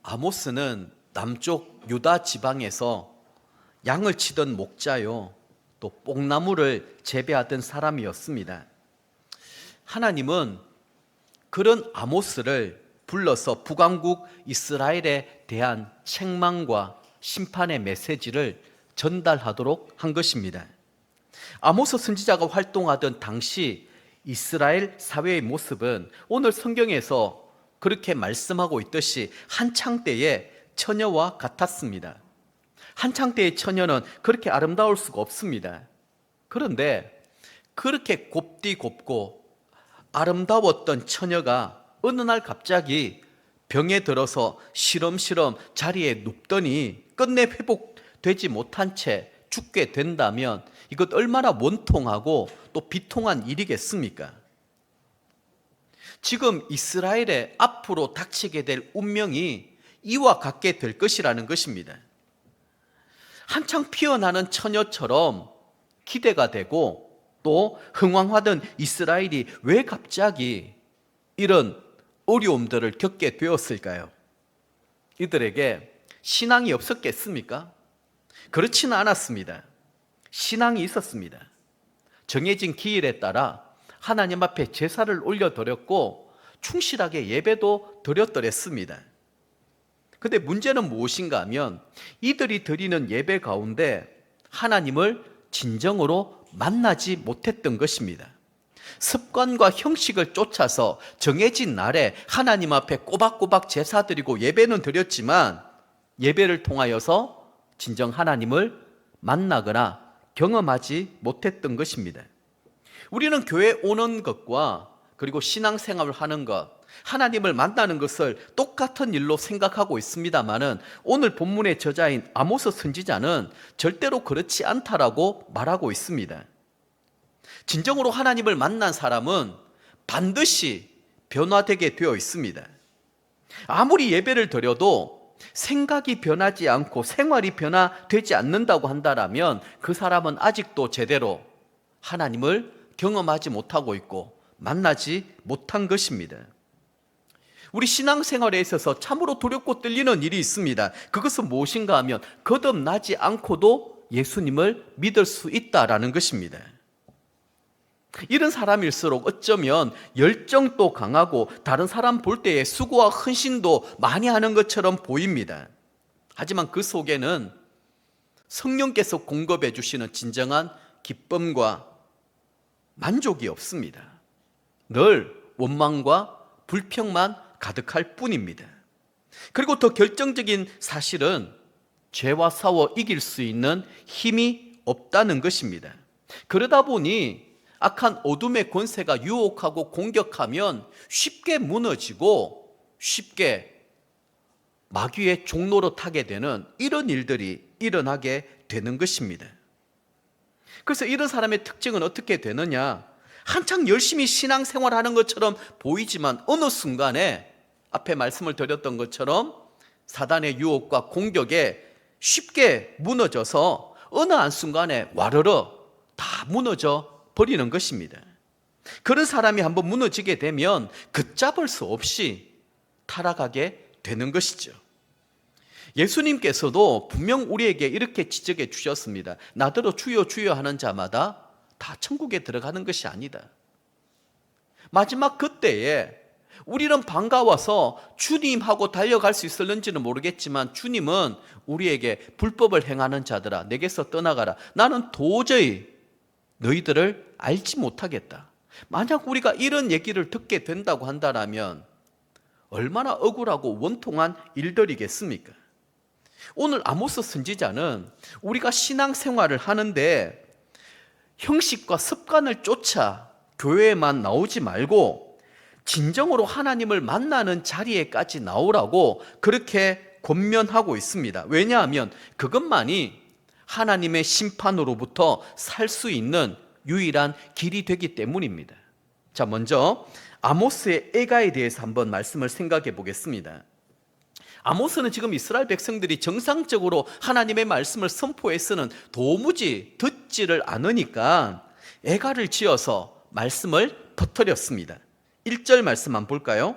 아모스는 남쪽 유다 지방에서 양을 치던 목자요, 또 뽕나무를 재배하던 사람이었습니다. 하나님은 그런 아모스를 불러서 북왕국 이스라엘에 대한 책망과 심판의 메시지를 전달하도록 한 것입니다. 아모스 선지자가 활동하던 당시 이스라엘 사회의 모습은 오늘 성경에서 그렇게 말씀하고 있듯이 한창 때의 처녀와 같았습니다. 한창 때의 처녀는 그렇게 아름다울 수가 없습니다. 그런데 그렇게 곱디곱고 아름다웠던 처녀가 어느 날 갑자기 병에 들어서 시름시름 자리에 눕더니 끝내 회복되지 못한 채 죽게 된다면 이것 얼마나 원통하고 또 비통한 일이겠습니까? 지금 이스라엘에 앞으로 닥치게 될 운명이 이와 같게 될 것이라는 것입니다. 한창 피어나는 처녀처럼 기대가 되고 또 흥왕하던 이스라엘이 왜 갑자기 이런 어려움들을 겪게 되었을까요? 이들에게 신앙이 없었겠습니까? 그렇지는 않았습니다. 신앙이 있었습니다. 정해진 기일에 따라 하나님 앞에 제사를 올려드렸고 충실하게 예배도 드렸더랬습니다. 그런데 문제는 무엇인가 하면 이들이 드리는 예배 가운데 하나님을 진정으로 만나지 못했던 것입니다. 습관과 형식을 쫓아서 정해진 날에 하나님 앞에 꼬박꼬박 제사 드리고 예배는 드렸지만 예배를 통하여서 진정 하나님을 만나거나 경험하지 못했던 것입니다. 우리는 교회 오는 것과 그리고 신앙생활을 하는 것, 하나님을 만나는 것을 똑같은 일로 생각하고 있습니다만은 오늘 본문의 저자인 아모스 선지자는 절대로 그렇지 않다라고 말하고 있습니다. 진정으로 하나님을 만난 사람은 반드시 변화되게 되어 있습니다. 아무리 예배를 드려도 생각이 변하지 않고 생활이 변화되지 않는다고 한다면 그 사람은 아직도 제대로 하나님을 경험하지 못하고 있고 만나지 못한 것입니다. 우리 신앙생활에 있어서 참으로 두렵고 떨리는 일이 있습니다. 그것은 무엇인가 하면 거듭나지 않고도 예수님을 믿을 수 있다라는 것입니다. 이런 사람일수록 어쩌면 열정도 강하고 다른 사람 볼 때에 수고와 헌신도 많이 하는 것처럼 보입니다. 하지만 그 속에는 성령께서 공급해 주시는 진정한 기쁨과 만족이 없습니다. 늘 원망과 불평만 가득할 뿐입니다. 그리고 더 결정적인 사실은 죄와 싸워 이길 수 있는 힘이 없다는 것입니다. 그러다 보니 악한 어둠의 권세가 유혹하고 공격하면 쉽게 무너지고 쉽게 마귀의 종로로 타게 되는 이런 일들이 일어나게 되는 것입니다. 그래서 이런 사람의 특징은 어떻게 되느냐? 한창 열심히 신앙생활하는 것처럼 보이지만 어느 순간에 앞에 말씀을 드렸던 것처럼 사단의 유혹과 공격에 쉽게 무너져서 어느 한순간에 와르르 다 무너져 버리는 것입니다. 그런 사람이 한번 무너지게 되면 걷잡을 수 없이 타락하게 되는 것이죠. 예수님께서도 분명 우리에게 이렇게 지적해 주셨습니다. 나더러 주여 주여 하는 자마다 다 천국에 들어가는 것이 아니다. 마지막 그때에 우리는 반가워서 주님하고 달려갈 수 있을는지는 모르겠지만 주님은 우리에게 불법을 행하는 자들아 내게서 떠나가라. 나는 도저히 너희들을 알지 못하겠다. 만약 우리가 이런 얘기를 듣게 된다고 한다면 얼마나 억울하고 원통한 일들이겠습니까? 오늘 아모스 선지자는 우리가 신앙생활을 하는데 형식과 습관을 쫓아 교회에만 나오지 말고 진정으로 하나님을 만나는 자리에까지 나오라고 그렇게 권면하고 있습니다. 왜냐하면 그것만이 하나님의 심판으로부터 살 수 있는 유일한 길이 되기 때문입니다. 자, 먼저 아모스의 애가에 대해서 한번 말씀을 생각해 보겠습니다. 아모스는 지금 이스라엘 백성들이 정상적으로 하나님의 말씀을 선포해서는 도무지 듣지를 않으니까 애가를 지어서 말씀을 터뜨렸습니다. 1절 말씀 한번 볼까요?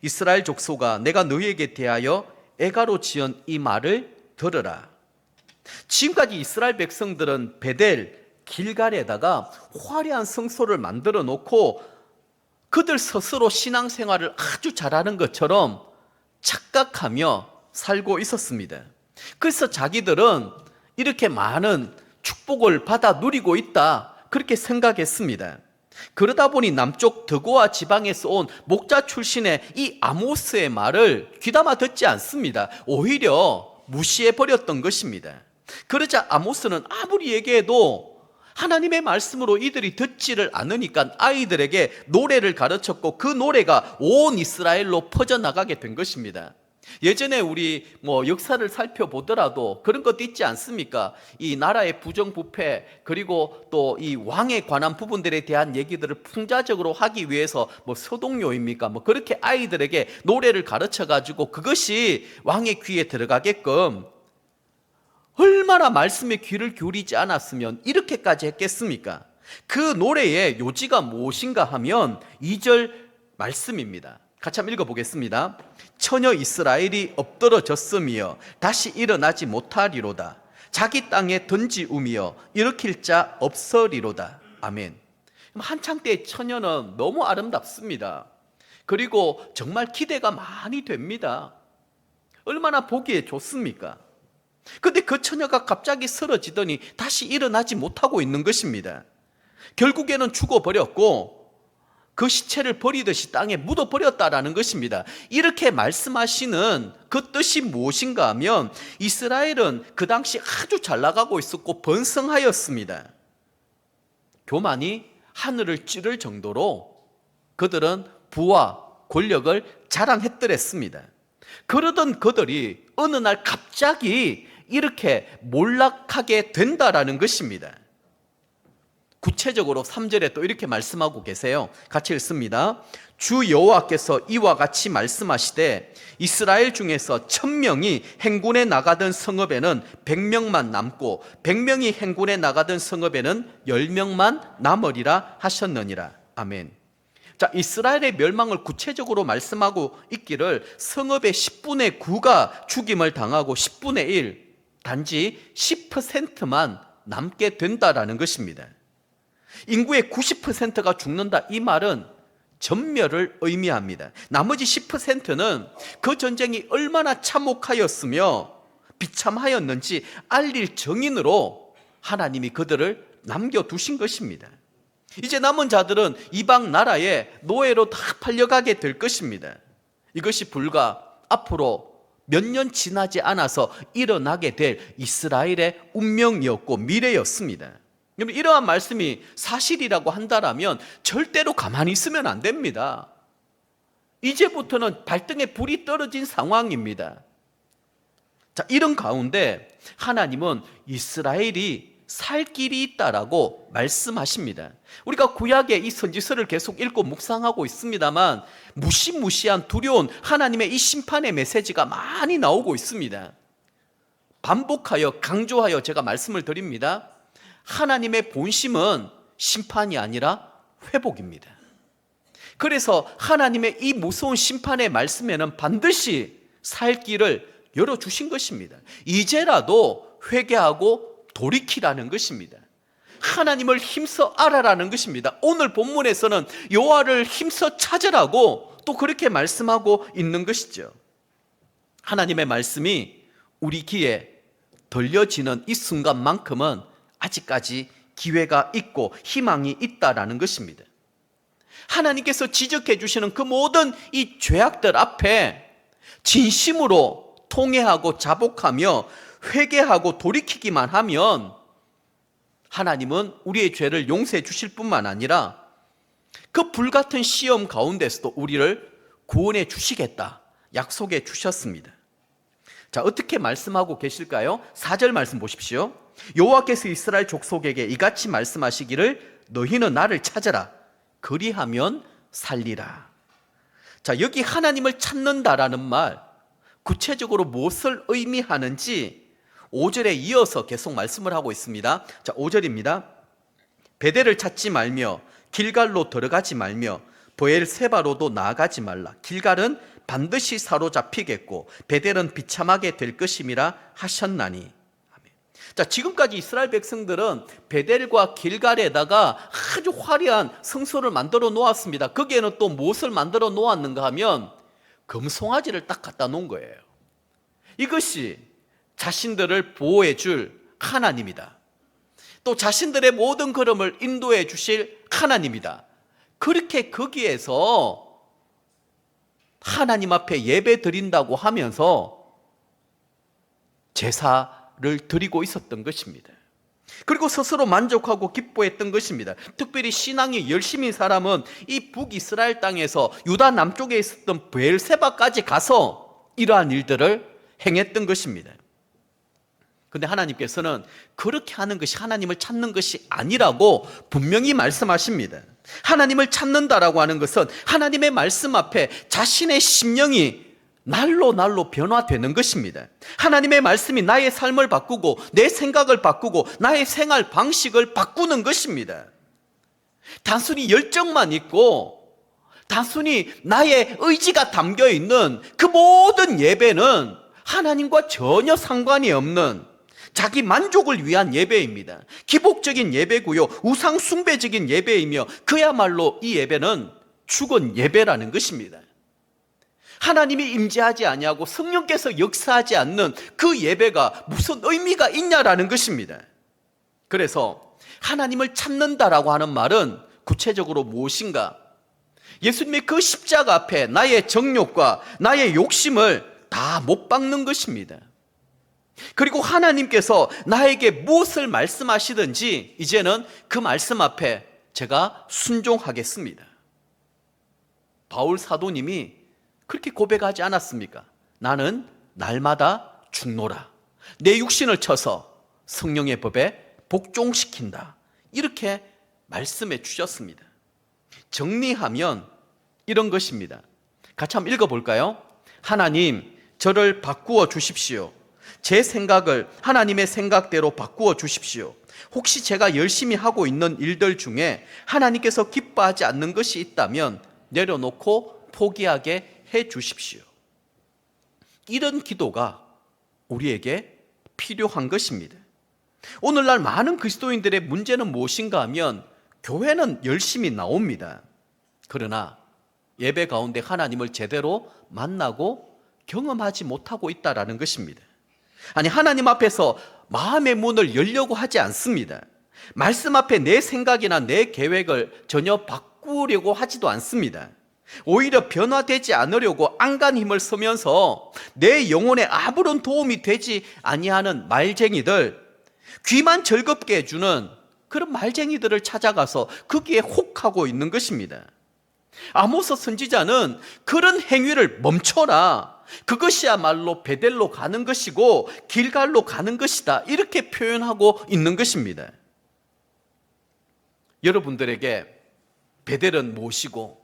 이스라엘 족속아 내가 너희에게 대하여 애가로 지은 이 말을 들으라. 지금까지 이스라엘 백성들은 베델, 길갈에다가 화려한 성소를 만들어 놓고 그들 스스로 신앙생활을 아주 잘하는 것처럼 착각하며 살고 있었습니다. 그래서 자기들은 이렇게 많은 축복을 받아 누리고 있다, 그렇게 생각했습니다. 그러다 보니 남쪽 드고아 지방에서 온 목자 출신의 이 아모스의 말을 귀담아 듣지 않습니다. 오히려 무시해 버렸던 것입니다. 그러자 아모스는 아무리 얘기해도 하나님의 말씀으로 이들이 듣지를 않으니까 아이들에게 노래를 가르쳤고 그 노래가 온 이스라엘로 퍼져나가게 된 것입니다. 예전에 우리 역사를 살펴보더라도 그런 것도 있지 않습니까? 이 나라의 부정부패, 그리고 또 이 왕에 관한 부분들에 대한 얘기들을 풍자적으로 하기 위해서 서동요입니까? 그렇게 아이들에게 노래를 가르쳐 가지고 그것이 왕의 귀에 들어가게끔, 얼마나 말씀에 귀를 기울이지 않았으면 이렇게까지 했겠습니까? 그 노래의 요지가 무엇인가 하면 2절 말씀입니다. 같이 한번 읽어보겠습니다. 처녀 이스라엘이 엎드러졌으며 다시 일어나지 못하리로다. 자기 땅에 던지우며 일으킬 자 없으리로다. 아멘. 한창 때 처녀는 너무 아름답습니다. 그리고 정말 기대가 많이 됩니다. 얼마나 보기에 좋습니까? 근데 그 처녀가 갑자기 쓰러지더니 다시 일어나지 못하고 있는 것입니다. 결국에는 죽어버렸고 그 시체를 버리듯이 땅에 묻어버렸다라는 것입니다. 이렇게 말씀하시는 그 뜻이 무엇인가 하면 이스라엘은 그 당시 아주 잘 나가고 있었고 번성하였습니다. 교만이 하늘을 찌를 정도로 그들은 부와 권력을 자랑했더랬습니다. 그러던 그들이 어느 날 갑자기 이렇게 몰락하게 된다라는 것입니다. 구체적으로 3절에 또 이렇게 말씀하고 계세요. 같이 읽습니다. 주 여호와께서 이와 같이 말씀하시되 이스라엘 중에서 1000명이 행군에 나가던 성읍에는 100명만 남고 100명이 행군에 나가던 성읍에는 10명만 남으리라 하셨느니라. 아멘. 자, 이스라엘의 멸망을 구체적으로 말씀하고 있기를 성읍의 10분의 9가 죽임을 당하고 10분의 1, 단지 10%만 남게 된다라는 것입니다. 인구의 90%가 죽는다, 이 말은 전멸을 의미합니다. 나머지 10%는 그 전쟁이 얼마나 참혹하였으며 비참하였는지 알릴 정인으로 하나님이 그들을 남겨두신 것입니다. 이제 남은 자들은 이방 나라에 노예로 다 팔려가게 될 것입니다. 이것이 불과 앞으로 몇 년 지나지 않아서 일어나게 될 이스라엘의 운명이었고 미래였습니다. 이러한 말씀이 사실이라고 한다면 절대로 가만히 있으면 안 됩니다. 이제부터는 발등에 불이 떨어진 상황입니다. 자, 이런 가운데 하나님은 이스라엘이 살 길이 있다라고 말씀하십니다. 우리가 구약의 이 선지서를 계속 읽고 묵상하고 있습니다만 무시무시한 두려운 하나님의 이 심판의 메시지가 많이 나오고 있습니다. 반복하여 강조하여 제가 말씀을 드립니다. 하나님의 본심은 심판이 아니라 회복입니다. 그래서 하나님의 이 무서운 심판의 말씀에는 반드시 살 길을 열어주신 것입니다. 이제라도 회개하고 돌이키라는 것입니다. 하나님을 힘써 알아라는 것입니다. 오늘 본문에서는 여호와를 힘써 찾으라고 또 그렇게 말씀하고 있는 것이죠. 하나님의 말씀이 우리 귀에 들려지는 이 순간만큼은 아직까지 기회가 있고 희망이 있다라는 것입니다. 하나님께서 지적해 주시는 그 모든 이 죄악들 앞에 진심으로 통회하고 자복하며 회개하고 돌이키기만 하면 하나님은 우리의 죄를 용서해 주실 뿐만 아니라 그 불같은 시험 가운데서도 우리를 구원해 주시겠다 약속해 주셨습니다. 자, 어떻게 말씀하고 계실까요? 4절 말씀 보십시오. 여호와께서 이스라엘 족속에게 이같이 말씀하시기를 너희는 나를 찾으라 그리하면 살리라. 자, 여기 하나님을 찾는다라는 말 구체적으로 무엇을 의미하는지 5절에 이어서 계속 말씀을 하고 있습니다. 자, 5절입니다. 베델을 찾지 말며 길갈로 들어가지 말며 브엘세바로도 나아가지 말라. 길갈은 반드시 사로잡히겠고 베델은 비참하게 될 것임이라 하셨나니. 자, 지금까지 이스라엘 백성들은 베델과 길갈에다가 아주 화려한 성소를 만들어 놓았습니다. 거기에는 또 무엇을 만들어 놓았는가 하면 금송아지를 딱 갖다 놓은 거예요. 이것이 자신들을 보호해 줄 하나님이다. 또 자신들의 모든 걸음을 인도해 주실 하나님이다. 그렇게 거기에서 하나님 앞에 예배 드린다고 하면서 제사를 드리고 있었던 것입니다. 그리고 스스로 만족하고 기뻐했던 것입니다. 특별히 신앙이 열심인 사람은 이 북이스라엘 땅에서 유다 남쪽에 있었던 브엘세바까지 가서 이러한 일들을 행했던 것입니다. 그런데 하나님께서는 그렇게 하는 것이 하나님을 찾는 것이 아니라고 분명히 말씀하십니다. 하나님을 찾는다라고 하는 것은 하나님의 말씀 앞에 자신의 심령이 날로 변화되는 것입니다. 하나님의 말씀이 나의 삶을 바꾸고 내 생각을 바꾸고 나의 생활 방식을 바꾸는 것입니다. 단순히 열정만 있고 단순히 나의 의지가 담겨 있는 그 모든 예배는 하나님과 전혀 상관이 없는 자기 만족을 위한 예배입니다. 기복적인 예배고요, 우상 숭배적인 예배이며 그야말로 이 예배는 죽은 예배라는 것입니다. 하나님이 임재하지 아니하고 성령께서 역사하지 않는 그 예배가 무슨 의미가 있냐라는 것입니다. 그래서 하나님을 찾는다라고 하는 말은 구체적으로 무엇인가? 예수님의 그 십자가 앞에 나의 정욕과 나의 욕심을 다 못 박는 것입니다. 그리고 하나님께서 나에게 무엇을 말씀하시든지 이제는 그 말씀 앞에 제가 순종하겠습니다. 바울 사도님이 그렇게 고백하지 않았습니까? 나는 날마다 죽노라. 내 육신을 쳐서 성령의 법에 복종시킨다. 이렇게 말씀해 주셨습니다. 정리하면 이런 것입니다. 같이 한번 읽어볼까요? 하나님, 저를 바꾸어 주십시오. 제 생각을 하나님의 생각대로 바꾸어 주십시오. 혹시 제가 열심히 하고 있는 일들 중에 하나님께서 기뻐하지 않는 것이 있다면 내려놓고 포기하게 해 주십시오. 이런 기도가 우리에게 필요한 것입니다. 오늘날 많은 그리스도인들의 문제는 무엇인가 하면 교회는 열심히 나옵니다. 그러나 예배 가운데 하나님을 제대로 만나고 경험하지 못하고 있다라는 것입니다. 아니, 하나님 앞에서 마음의 문을 열려고 하지 않습니다. 말씀 앞에 내 생각이나 내 계획을 전혀 바꾸려고 하지도 않습니다. 오히려 변화되지 않으려고 안간 힘을 쓰면서 내 영혼에 아무런 도움이 되지 아니하는 말쟁이들, 귀만 즐겁게 해주는 그런 말쟁이들을 찾아가서 거기에 혹하고 있는 것입니다. 아모스 선지자는 그런 행위를 멈춰라, 그것이야말로 베델로 가는 것이고 길갈로 가는 것이다, 이렇게 표현하고 있는 것입니다. 여러분들에게 베델은 무엇이고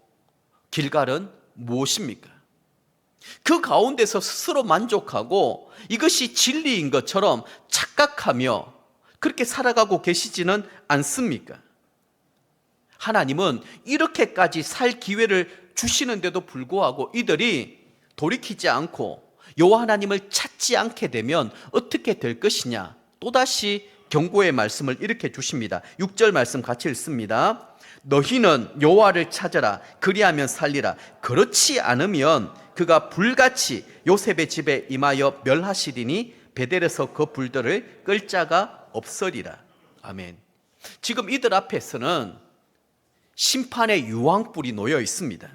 길갈은 무엇입니까? 그 가운데서 스스로 만족하고 이것이 진리인 것처럼 착각하며 그렇게 살아가고 계시지는 않습니까? 하나님은 이렇게까지 살 기회를 주시는데도 불구하고 이들이 돌이키지 않고 여호와 하나님을 찾지 않게 되면 어떻게 될 것이냐, 또다시 경고의 말씀을 이렇게 주십니다. 6절 말씀 같이 읽습니다. 너희는 여호와를 찾아라, 그리하면 살리라. 그렇지 않으면 그가 불같이 요셉의 집에 임하여 멸하시리니 베델에서 그 불들을 끌 자가 없으리라. 아멘. 지금 이들 앞에서는 심판의 유황불이 놓여 있습니다.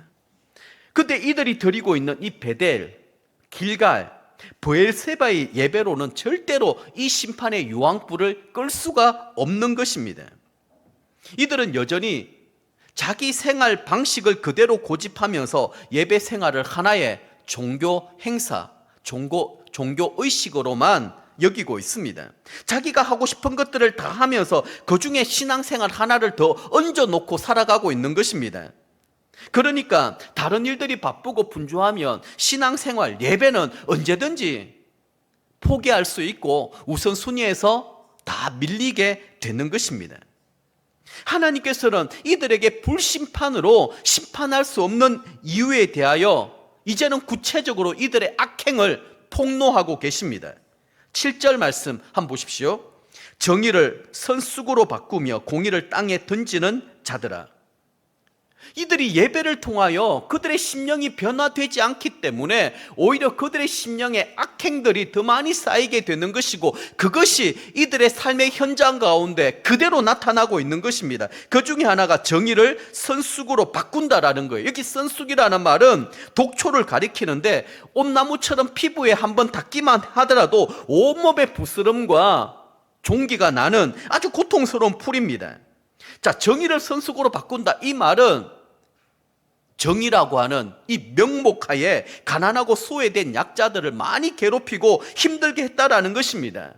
그런데 이들이 드리고 있는 이 베델, 길갈, 브엘세바의 예배로는 절대로 이 심판의 유황불을 끌 수가 없는 것입니다. 이들은 여전히 자기 생활 방식을 그대로 고집하면서 예배 생활을 하나의 종교 행사, 종교 의식으로만 여기고 있습니다. 자기가 하고 싶은 것들을 다 하면서 그 중에 신앙생활 하나를 더 얹어놓고 살아가고 있는 것입니다. 그러니까 다른 일들이 바쁘고 분주하면 신앙생활, 예배는 언제든지 포기할 수 있고 우선순위에서 다 밀리게 되는 것입니다. 하나님께서는 이들에게 불심판으로 심판할 수 없는 이유에 대하여 이제는 구체적으로 이들의 악행을 폭로하고 계십니다. 7절 말씀 한번 보십시오. 정의를 선수구로 바꾸며 공의를 땅에 던지는 자들아. 이들이 예배를 통하여 그들의 심령이 변화되지 않기 때문에 오히려 그들의 심령에 악행들이 더 많이 쌓이게 되는 것이고, 그것이 이들의 삶의 현장 가운데 그대로 나타나고 있는 것입니다. 그 중에 하나가 정의를 선수구로 바꾼다라는 거예요. 여기 선수기라는 말은 독초를 가리키는데, 온나무처럼 피부에 한번 닿기만 하더라도 온몸의 부스럼과 종기가 나는 아주 고통스러운 풀입니다. 자, 정의를 선수구로 바꾼다, 이 말은 정의라고 하는 이 명목하에 가난하고 소외된 약자들을 많이 괴롭히고 힘들게 했다라는 것입니다.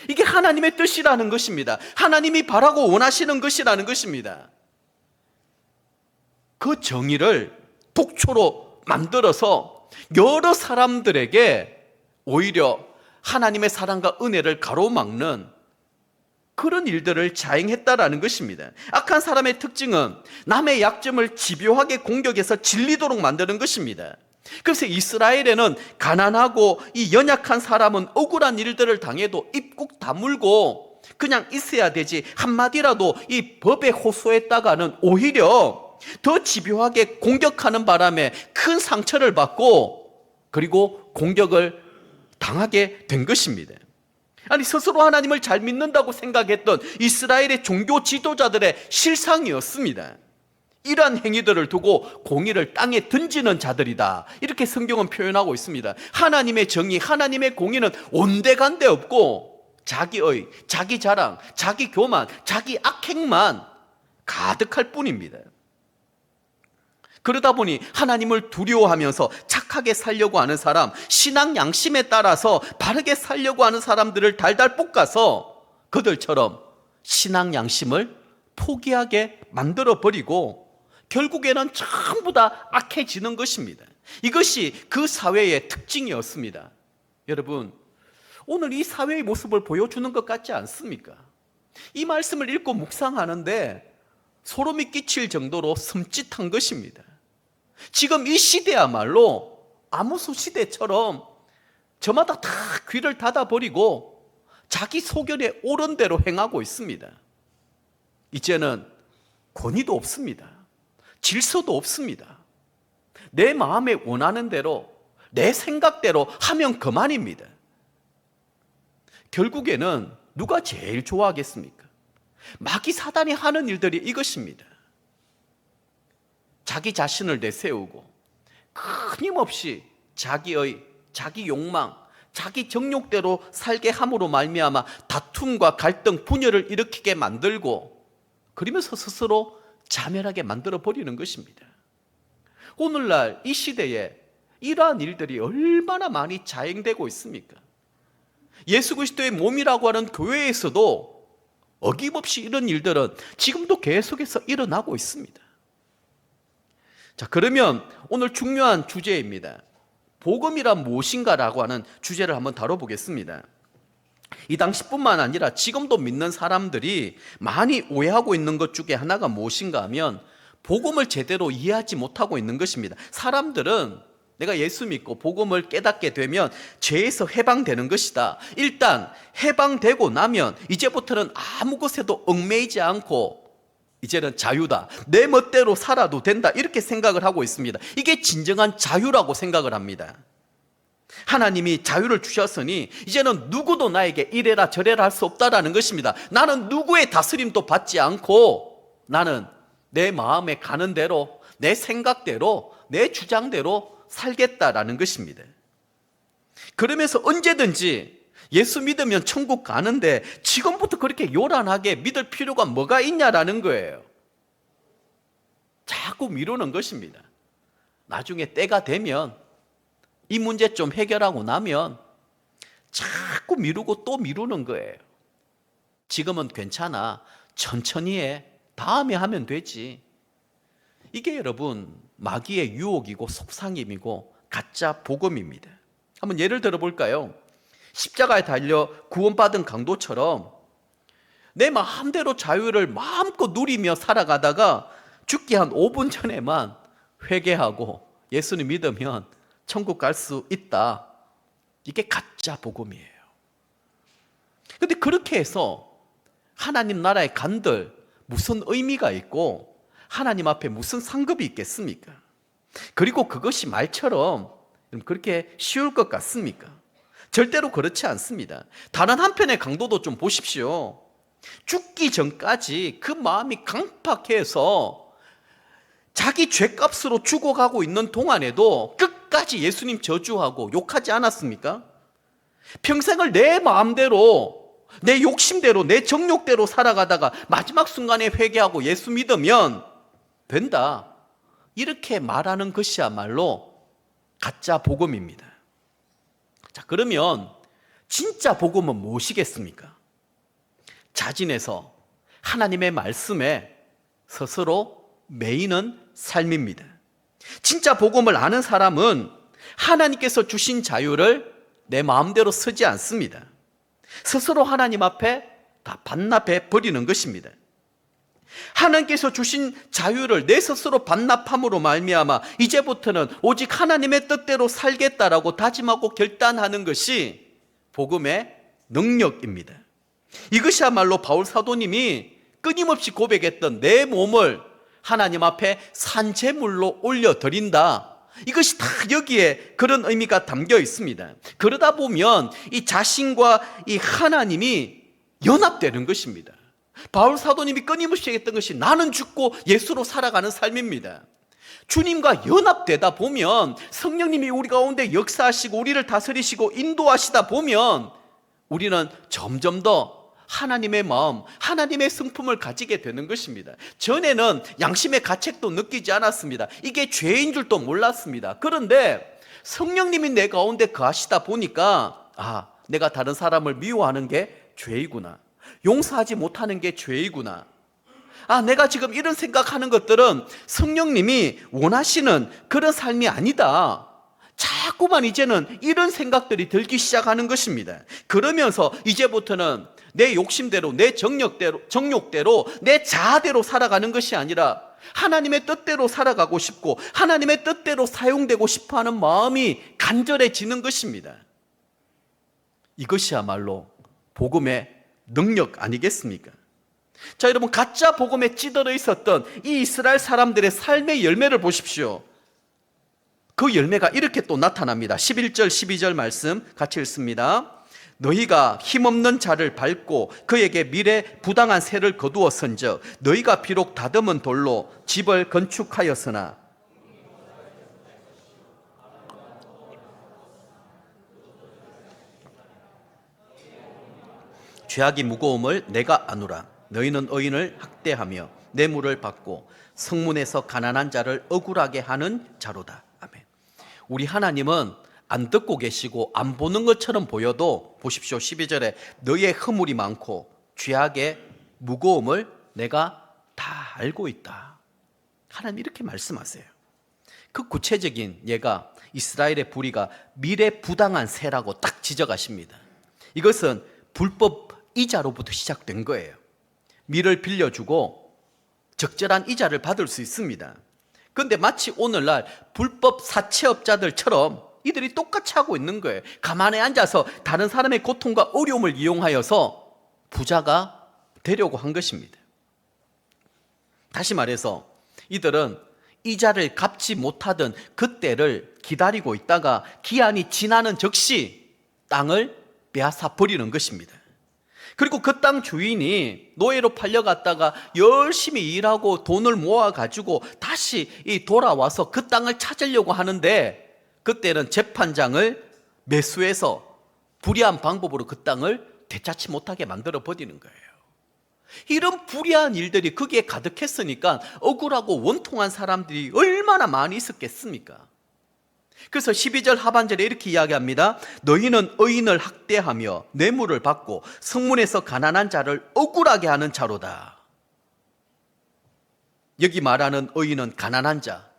이게 하나님의 뜻이라는 것입니다. 하나님이 바라고 원하시는 것이라는 것입니다. 그 정의를 독초로 만들어서 여러 사람들에게 오히려 하나님의 사랑과 은혜를 가로막는 그런 일들을 자행했다라는 것입니다. 악한 사람의 특징은 남의 약점을 집요하게 공격해서 질리도록 만드는 것입니다. 그래서 이스라엘에는 가난하고 이 연약한 사람은 억울한 일들을 당해도 입 꾹 다물고 그냥 있어야 되지, 한마디라도 이 법에 호소했다가는 오히려 더 집요하게 공격하는 바람에 큰 상처를 받고 그리고 공격을 당하게 된 것입니다. 아니, 스스로 하나님을 잘 믿는다고 생각했던 이스라엘의 종교 지도자들의 실상이었습니다. 이러한 행위들을 두고 공의를 땅에 던지는 자들이다, 이렇게 성경은 표현하고 있습니다. 하나님의 정의, 하나님의 공의는 온데간데 없고 자기의, 자기 자랑, 자기 교만, 자기 악행만 가득할 뿐입니다. 그러다 보니 하나님을 두려워하면서 착하게 살려고 하는 사람, 신앙 양심에 따라서 바르게 살려고 하는 사람들을 달달 볶아서 그들처럼 신앙 양심을 포기하게 만들어버리고 결국에는 전부 다 악해지는 것입니다. 이것이 그 사회의 특징이었습니다. 여러분, 오늘 이 사회의 모습을 보여주는 것 같지 않습니까? 이 말씀을 읽고 묵상하는데 소름이 끼칠 정도로 섬찟한 것입니다. 지금 이 시대야말로 아모스 시대처럼 저마다 다 귀를 닫아버리고 자기 소견에 옳은 대로 행하고 있습니다. 이제는 권위도 없습니다. 질서도 없습니다. 내 마음에 원하는 대로, 내 생각대로 하면 그만입니다. 결국에는 누가 제일 좋아하겠습니까? 마귀 사단이 하는 일들이 이것입니다. 자기 자신을 내세우고 끊임없이 자기 욕망, 자기 정욕대로 살게 함으로 말미암아 다툼과 갈등, 분열을 일으키게 만들고 그러면서 스스로 자멸하게 만들어 버리는 것입니다. 오늘날 이 시대에 이러한 일들이 얼마나 많이 자행되고 있습니까? 예수 그리스도의 몸이라고 하는 교회에서도 어김없이 이런 일들은 지금도 계속해서 일어나고 있습니다. 자, 그러면 오늘 중요한 주제입니다. 복음이란 무엇인가라고 하는 주제를 한번 다뤄보겠습니다. 이 당시뿐만 아니라 지금도 믿는 사람들이 많이 오해하고 있는 것 중에 하나가 무엇인가 하면 복음을 제대로 이해하지 못하고 있는 것입니다. 사람들은 내가 예수 믿고 복음을 깨닫게 되면 죄에서 해방되는 것이다. 일단 해방되고 나면 이제부터는 아무 것에도 얽매이지 않고 이제는 자유다, 내 멋대로 살아도 된다, 이렇게 생각을 하고 있습니다. 이게 진정한 자유라고 생각을 합니다. 하나님이 자유를 주셨으니 이제는 누구도 나에게 이래라 저래라 할 수 없다라는 것입니다. 나는 누구의 다스림도 받지 않고 나는 내 마음에 가는 대로, 내 생각대로, 내 주장대로 살겠다라는 것입니다. 그러면서 언제든지 예수 믿으면 천국 가는데 지금부터 그렇게 요란하게 믿을 필요가 뭐가 있냐라는 거예요. 자꾸 미루는 것입니다. 나중에 때가 되면 이 문제 좀 해결하고 나면 자꾸 미루고 또 미루는 거예요. 지금은 괜찮아, 천천히 해, 다음에 하면 되지. 이게 여러분 마귀의 유혹이고 속삭임이고 가짜 복음입니다. 한번 예를 들어 볼까요? 십자가에 달려 구원받은 강도처럼 내 마음대로 자유를 마음껏 누리며 살아가다가 죽기 한 5분 전에만 회개하고 예수님 믿으면 천국 갈 수 있다. 이게 가짜 복음이에요. 근데 그렇게 해서 하나님 나라에 간들 무슨 의미가 있고 하나님 앞에 무슨 상급이 있겠습니까? 그리고 그것이 말처럼 그렇게 쉬울 것 같습니까? 절대로 그렇지 않습니다. 다른 한편의 강도도 좀 보십시오. 죽기 전까지 그 마음이 강팍해서 자기 죄값으로 죽어가고 있는 동안에도 끝까지 예수님 저주하고 욕하지 않았습니까? 평생을 내 마음대로, 내 욕심대로, 내 정욕대로 살아가다가 마지막 순간에 회개하고 예수 믿으면 된다. 이렇게 말하는 것이야말로 가짜 복음입니다. 자, 그러면 진짜 복음은 무엇이겠습니까? 자진해서 하나님의 말씀에 스스로 매이는 삶입니다. 진짜 복음을 아는 사람은 하나님께서 주신 자유를 내 마음대로 쓰지 않습니다. 스스로 하나님 앞에 다 반납해 버리는 것입니다. 하나님께서 주신 자유를 내 스스로 반납함으로 말미암아 이제부터는 오직 하나님의 뜻대로 살겠다라고 다짐하고 결단하는 것이 복음의 능력입니다. 이것이야말로 바울 사도님이 끊임없이 고백했던 내 몸을 하나님 앞에 산제물로 올려드린다. 이것이 다 여기에 그런 의미가 담겨 있습니다. 그러다 보면 이 자신과 이 하나님이 연합되는 것입니다. 바울 사도님이 끊임없이 했던 것이 나는 죽고 예수로 살아가는 삶입니다. 주님과 연합되다 보면 성령님이 우리 가운데 역사하시고 우리를 다스리시고 인도하시다 보면 우리는 점점 더 하나님의 마음, 하나님의 성품을 가지게 되는 것입니다. 전에는 양심의 가책도 느끼지 않았습니다. 이게 죄인 줄도 몰랐습니다. 그런데 성령님이 내 가운데 거하시다 보니까 내가 다른 사람을 미워하는 게 죄이구나. 용서하지 못하는 게 죄이구나. 내가 지금 이런 생각하는 것들은 성령님이 원하시는 그런 삶이 아니다. 자꾸만 이제는 이런 생각들이 들기 시작하는 것입니다. 그러면서 이제부터는 내 욕심대로, 내 정욕대로, 내 자아대로 살아가는 것이 아니라 하나님의 뜻대로 살아가고 싶고 하나님의 뜻대로 사용되고 싶어하는 마음이 간절해지는 것입니다. 이것이야말로 복음의 능력 아니겠습니까? 자, 여러분, 가짜 복음에 찌들어 있었던 이 이스라엘 사람들의 삶의 열매를 보십시오. 그 열매가 이렇게 또 나타납니다. 11절 12절 말씀 같이 읽습니다. 너희가 힘없는 자를 밟고 그에게 미래 부당한 세를 거두었은즉 너희가 비록 다듬은 돌로 집을 건축하였으나 죄악이 무거움을 내가 아노라. 너희는 의인을 학대하며 뇌물을 받고 성문에서 가난한 자를 억울하게 하는 자로다. 아멘. 우리 하나님은 안 듣고 계시고 안 보는 것처럼 보여도 보십시오. 12절에 너희의 허물이 많고 죄악의 무거움을 내가 다 알고 있다. 하나님 이렇게 말씀하세요. 그 구체적인 예가 이스라엘의 불의가 미래부당한 세라고 딱 지적하십니다. 이것은 불법 이자로부터 시작된 거예요. 미를 빌려주고 적절한 이자를 받을 수 있습니다. 그런데 마치 오늘날 불법 사채업자들처럼 이들이 똑같이 하고 있는 거예요. 가만히 앉아서 다른 사람의 고통과 어려움을 이용하여서 부자가 되려고 한 것입니다. 다시 말해서 이들은 이자를 갚지 못하던 그때를 기다리고 있다가 기한이 지나는 즉시 땅을 빼앗아 버리는 것입니다. 그리고 그 땅 주인이 노예로 팔려갔다가 열심히 일하고 돈을 모아가지고 다시 돌아와서 그 땅을 찾으려고 하는데 그때는 재판장을 매수해서 불의한 방법으로 그 땅을 되찾지 못하게 만들어 버리는 거예요. 이런 불의한 일들이 거기에 가득했으니까 억울하고 원통한 사람들이 얼마나 많이 있었겠습니까? 그래서 12절 하반절에 이렇게 이야기합니다. 너희는 의인을 학대하며 뇌물을 받고 성문에서 가난한 자를 억울하게 하는 자로다. 여기 말하는 의인은 가난한 자,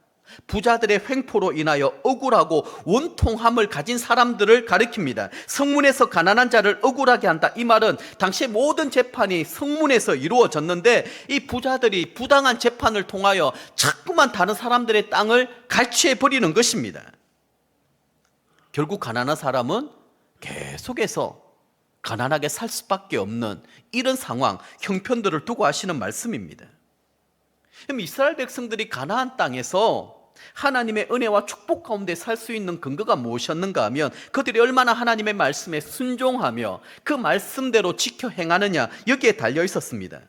부자들의 횡포로 인하여 억울하고 원통함을 가진 사람들을 가리킵니다. 성문에서 가난한 자를 억울하게 한다. 이 말은 당시의 모든 재판이 성문에서 이루어졌는데 이 부자들이 부당한 재판을 통하여 자꾸만 다른 사람들의 땅을 갈취해 버리는 것입니다. 결국 가난한 사람은 계속해서 가난하게 살 수밖에 없는 이런 상황, 형편들을 두고 하시는 말씀입니다. 그럼 이스라엘 백성들이 가나안 땅에서 하나님의 은혜와 축복 가운데 살 수 있는 근거가 무엇이었는가 하면 그들이 얼마나 하나님의 말씀에 순종하며 그 말씀대로 지켜 행하느냐, 여기에 달려 있었습니다.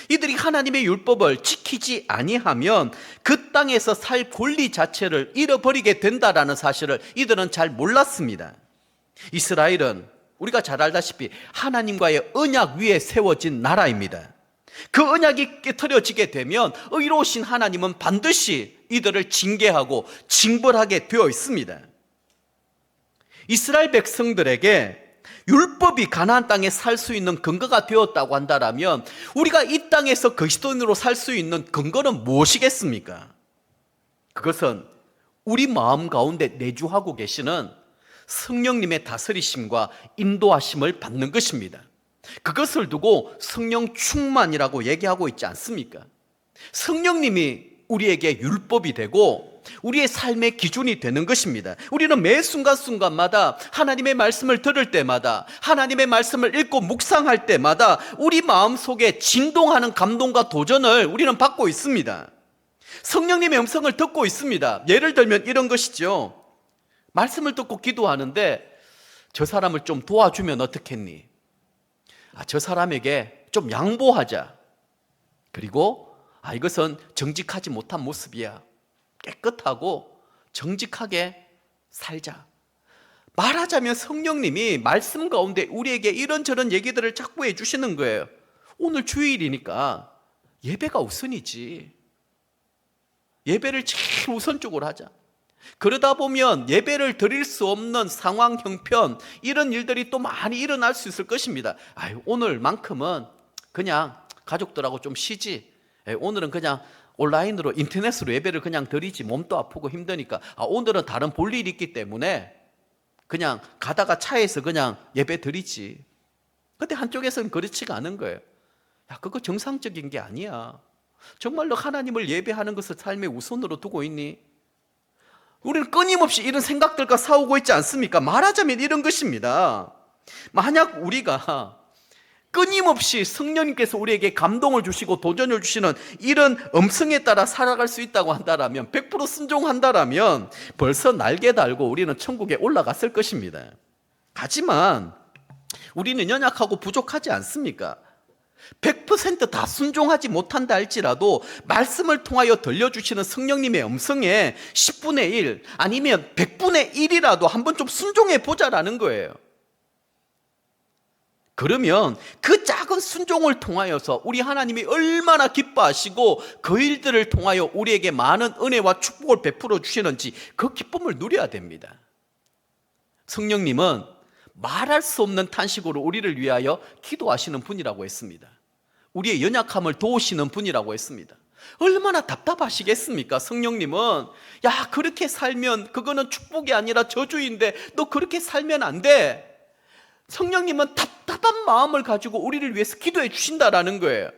이들이 하나님의 율법을 지키지 아니하면 그 땅에서 살 권리 자체를 잃어버리게 된다라는 사실을 이들은 잘 몰랐습니다. 이스라엘은 우리가 잘 알다시피 하나님과의 언약 위에 세워진 나라입니다. 그 언약이 깨트려지게 되면 의로우신 하나님은 반드시 이들을 징계하고 징벌하게 되어 있습니다. 이스라엘 백성들에게 율법이 가나안 땅에 살 수 있는 근거가 되었다고 한다면 우리가 이 땅에서 그리스도인으로 살 수 있는 근거는 무엇이겠습니까? 그것은 우리 마음 가운데 내주하고 계시는 성령님의 다스리심과 인도하심을 받는 것입니다. 그것을 두고 성령 충만이라고 얘기하고 있지 않습니까? 성령님이 우리에게 율법이 되고 우리의 삶의 기준이 되는 것입니다. 우리는 매 순간순간마다 하나님의 말씀을 들을 때마다, 하나님의 말씀을 읽고 묵상할 때마다 우리 마음속에 진동하는 감동과 도전을 우리는 받고 있습니다. 성령님의 음성을 듣고 있습니다. 예를 들면 이런 것이죠. 말씀을 듣고 기도하는데 저 사람을 좀 도와주면 어떻겠니? 저 사람에게 좀 양보하자. 그리고 이것은 정직하지 못한 모습이야. 깨끗하고 정직하게 살자. 말하자면 성령님이 말씀 가운데 우리에게 이런저런 얘기들을 자꾸 해주시는 거예요. 오늘 주일이니까 예배가 우선이지. 예배를 제일 우선적으로 하자. 그러다 보면 예배를 드릴 수 없는 상황, 형편, 이런 일들이 또 많이 일어날 수 있을 것입니다. 오늘만큼은 그냥 가족들하고 좀 쉬지. 오늘은 그냥 온라인으로, 인터넷으로 예배를 그냥 드리지. 몸도 아프고 힘드니까. 오늘은 다른 볼 일이 있기 때문에 그냥 가다가 차에서 그냥 예배 드리지. 근데 한쪽에서는 그렇지가 않은 거예요. 그거 정상적인 게 아니야. 정말로 하나님을 예배하는 것을 삶의 우선으로 두고 있니? 우리는 끊임없이 이런 생각들과 싸우고 있지 않습니까? 말하자면 이런 것입니다. 만약 우리가 끊임없이 성령님께서 우리에게 감동을 주시고 도전을 주시는 이런 음성에 따라 살아갈 수 있다고 한다면, 100% 순종한다면 벌써 날개 달고 우리는 천국에 올라갔을 것입니다. 하지만 우리는 연약하고 부족하지 않습니까? 100% 순종하지 못한다 할지라도 말씀을 통하여 들려주시는 성령님의 음성에 10분의 1 아니면 100분의 1이라도 한번 좀 순종해 보자라는 거예요. 그러면 그 작은 순종을 통하여서 우리 하나님이 얼마나 기뻐하시고 그 일들을 통하여 우리에게 많은 은혜와 축복을 베풀어 주시는지 그 기쁨을 누려야 됩니다. 성령님은 말할 수 없는 탄식으로 우리를 위하여 기도하시는 분이라고 했습니다. 우리의 연약함을 도우시는 분이라고 했습니다. 얼마나 답답하시겠습니까? 성령님은 그렇게 살면 그거는 축복이 아니라 저주인데 너 그렇게 살면 안 돼. 성령님은 답답한 마음을 가지고 우리를 위해서 기도해 주신다라는 거예요.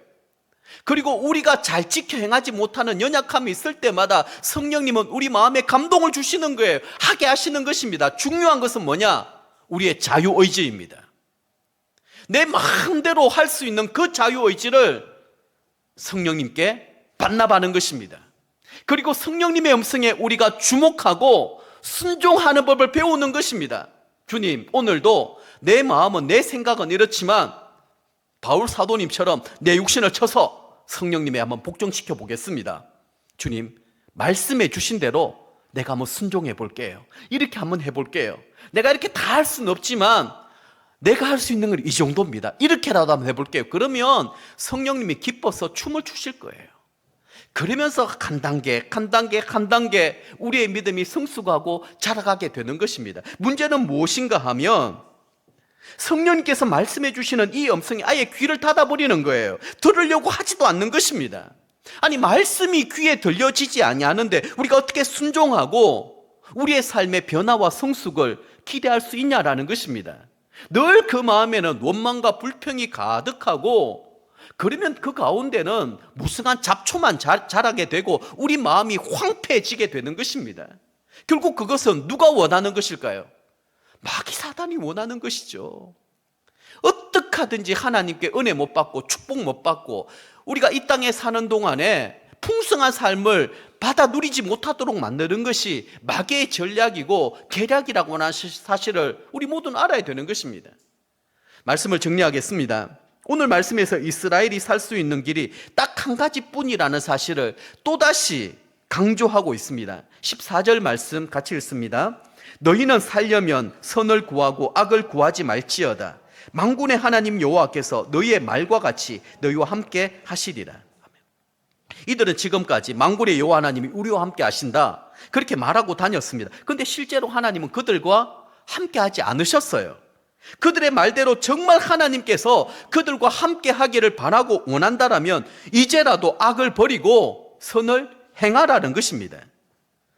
그리고 우리가 잘 지켜 행하지 못하는 연약함이 있을 때마다 성령님은 우리 마음에 감동을 주시는 거예요. 하게 하시는 것입니다. 중요한 것은 뭐냐? 우리의 자유의지입니다. 내 마음대로 할 수 있는 그 자유의지를 성령님께 반납하는 것입니다. 그리고 성령님의 음성에 우리가 주목하고 순종하는 법을 배우는 것입니다. 주님, 오늘도 내 마음은, 내 생각은 이렇지만 바울 사도님처럼 내 육신을 쳐서 성령님의 한번 복종시켜 보겠습니다. 주님, 말씀해 주신 대로 내가 한번 순종해 볼게요. 이렇게 한번 해볼게요. 내가 이렇게 다 할 수는 없지만 내가 할 수 있는 건 이 정도입니다. 이렇게라도 한번 해볼게요. 그러면 성령님이 기뻐서 춤을 추실 거예요. 그러면서 한 단계 우리의 믿음이 성숙하고 자라가게 되는 것입니다. 문제는 무엇인가 하면 성령님께서 말씀해 주시는 이 음성이 아예 귀를 닫아버리는 거예요. 들으려고 하지도 않는 것입니다. 아니 말씀이 귀에 들려지지 아니하는데 우리가 어떻게 순종하고 우리의 삶의 변화와 성숙을 기대할 수 있냐라는 것입니다. 늘 그 마음에는 원망과 불평이 가득하고 그러면 그 가운데는 무성한 잡초만 자라게 되고 우리 마음이 황폐해지게 되는 것입니다. 결국 그것은 누가 원하는 것일까요? 마귀 사단이 원하는 것이죠. 어떻게 하든지 하나님께 은혜 못 받고 축복 못 받고 우리가 이 땅에 사는 동안에 풍성한 삶을 받아 누리지 못하도록 만드는 것이 마귀의 전략이고 계략이라고 하는 사실을 우리 모두는 알아야 되는 것입니다. 말씀을 정리하겠습니다. 오늘 말씀에서 이스라엘이 살 수 있는 길이 딱 한 가지뿐이라는 사실을 또다시 강조하고 있습니다. 14절 말씀 같이 읽습니다. 너희는 살려면 선을 구하고 악을 구하지 말지어다. 만군의 하나님 여호와께서 너희의 말과 같이 너희와 함께 하시리라. 이들은 지금까지 만군의 여호와 하나님이 우리와 함께 하신다 그렇게 말하고 다녔습니다. 그런데 실제로 하나님은 그들과 함께 하지 않으셨어요. 그들의 말대로 정말 하나님께서 그들과 함께 하기를 바라고 원한다라면 이제라도 악을 버리고 선을 행하라는 것입니다.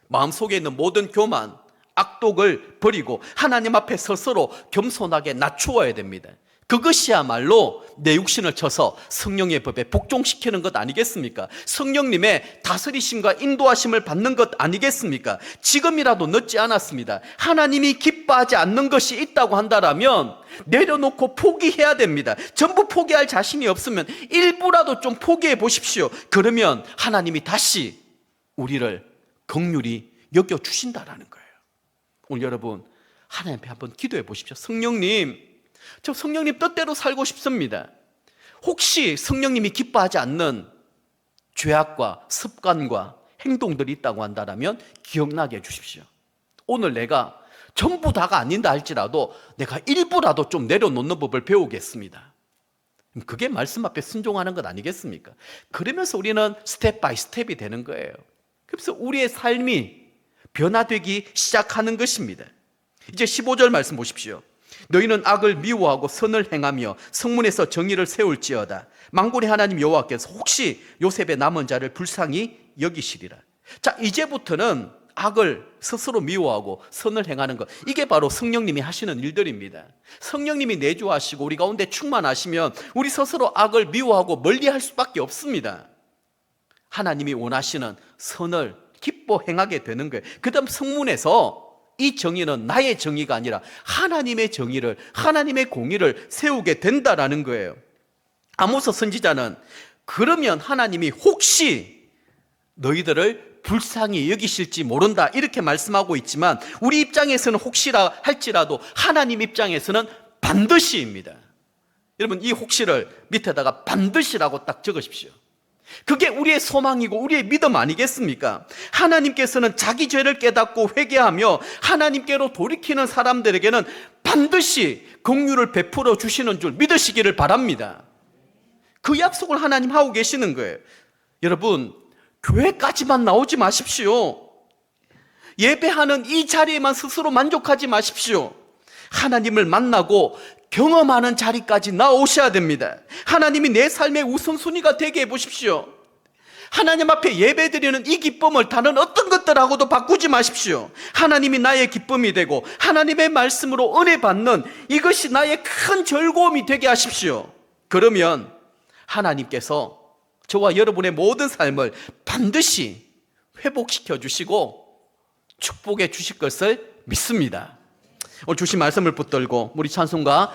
마음속에 있는 모든 교만, 악독을 버리고 하나님 앞에 스스로 겸손하게 낮추어야 됩니다. 그것이야말로 내 육신을 쳐서 성령의 법에 복종시키는 것 아니겠습니까? 성령님의 다스리심과 인도하심을 받는 것 아니겠습니까? 지금이라도 늦지 않았습니다. 하나님이 기뻐하지 않는 것이 있다고 한다면 내려놓고 포기해야 됩니다. 전부 포기할 자신이 없으면 일부라도 좀 포기해 보십시오. 그러면 하나님이 다시 우리를 긍휼히 여겨주신다라는 거예요. 오늘 여러분 하나님 앞에 한번 기도해 보십시오. 성령님, 저 성령님 뜻대로 살고 싶습니다. 혹시 성령님이 기뻐하지 않는 죄악과 습관과 행동들이 있다고 한다면 기억나게 해주십시오. 오늘 내가 전부 다가 아닌다 할지라도 내가 일부라도 좀 내려놓는 법을 배우겠습니다. 그게 말씀 앞에 순종하는 것 아니겠습니까? 그러면서 우리는 스텝 바이 스텝이 되는 거예요. 그래서 우리의 삶이 변화되기 시작하는 것입니다. 이제 15절 말씀 보십시오. 너희는 악을 미워하고 선을 행하며 성문에서 정의를 세울지어다. 만군의 하나님 여호와께서 혹시 요셉의 남은 자를 불쌍히 여기시리라. 자, 이제부터는 악을 스스로 미워하고 선을 행하는 것, 이게 바로 성령님이 하시는 일들입니다. 성령님이 내주하시고 우리 가운데 충만하시면 우리 스스로 악을 미워하고 멀리할 수밖에 없습니다. 하나님이 원하시는 선을 기뻐 행하게 되는 거예요. 그 다음 성문에서 이 정의는 나의 정의가 아니라 하나님의 정의를, 하나님의 공의를 세우게 된다라는 거예요. 아모스 선지자는 그러면 하나님이 혹시 너희들을 불쌍히 여기실지 모른다 이렇게 말씀하고 있지만 우리 입장에서는 혹시라 할지라도 하나님 입장에서는 반드시입니다. 여러분 이 혹시를 밑에다가 반드시라고 딱 적으십시오. 그게 우리의 소망이고 우리의 믿음 아니겠습니까? 하나님께서는 자기 죄를 깨닫고 회개하며 하나님께로 돌이키는 사람들에게는 반드시 긍휼을 베풀어 주시는 줄 믿으시기를 바랍니다. 그 약속을 하나님 하고 계시는 거예요. 여러분 교회까지만 나오지 마십시오. 예배하는 이 자리에만 스스로 만족하지 마십시오. 하나님을 만나고 경험하는 자리까지 나오셔야 됩니다. 하나님이 내 삶의 우선순위가 되게 해보십시오. 하나님 앞에 예배드리는 이 기쁨을 다른 어떤 것들하고도 바꾸지 마십시오. 하나님이 나의 기쁨이 되고 하나님의 말씀으로 은혜 받는 이것이 나의 큰 즐거움이 되게 하십시오. 그러면 하나님께서 저와 여러분의 모든 삶을 반드시 회복시켜 주시고 축복해 주실 것을 믿습니다. 오늘 주신 말씀을 붙들고 우리 찬송가